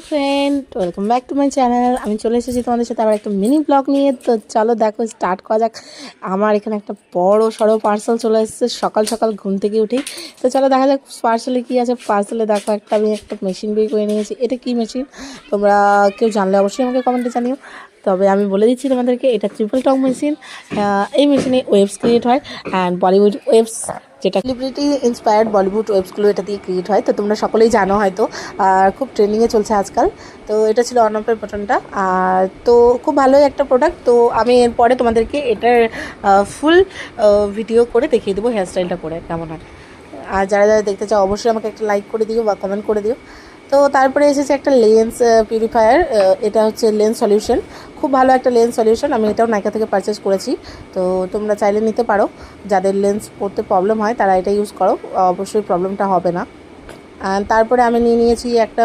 Friend, welcome back to my channel. আমি চলে এসেছি তোমাদের সাথে আবার একটা মিনি ব্লগ নিয়ে। তো চলো দেখো, স্টার্ট করা যাক। আমার এখানে একটা বড় সড়ো পার্সেল চলে এসেছে সকাল সকাল ঘুম থেকে উঠেই। তো চলো দেখা যাক পার্সেলে কী আছে। পার্সেলে দেখো আমি একটা মেশিন বের করে নিয়েছি। এটা কি মেশিন তোমরা কেউ জানলে অবশ্যই আমাকে কমেন্টে জানিও। তবে আমি বলে দিচ্ছি তোমাদেরকে, এটা ট্রিপল টক মেশিন। এই মেশিনে ওয়েবস ক্রিয়েট হয় অ্যান্ড বলিউড ওয়েবস, যেটা সেলিব্রিটি ইন্সপায়ার্ড বলিউড ওয়েবসগুলো এটা দিয়ে ক্রিয়েট হয়। তো তোমরা সকলেই জানো হয়তো, আর খুব ট্রেন্ডিংয়ে চলছে আজকাল। তো এটা ছিল অন অফের বাটনটা। আর তো খুব ভালোই একটা প্রোডাক্ট। তো আমি এরপরে তোমাদেরকে এটার ফুল ভিডিও করে দেখিয়ে দেবো হেয়ারস্টাইলটা করে কেমন হয়। আর যারা যারা দেখতে চাও অবশ্যই আমাকে একটা লাইক করে দিও বা কমেন্ট করে দিও। তো তারপরে এসেছে একটা লেন্স পিউরিফায়ার। এটা হচ্ছে লেন্স সলিউশন, খুব ভালো একটা লেন্স সলিউশন। আমি এটাও নাইকা থেকে পারচেস করেছি। তো তোমরা চাইলে নিতে পারো, যাদের লেন্স পড়তে প্রবলেম হয় তারা এটা ইউজ করো, অবশ্যই প্রবলেমটা হবে না। তারপরে আমি নিয়ে নিয়েছি একটা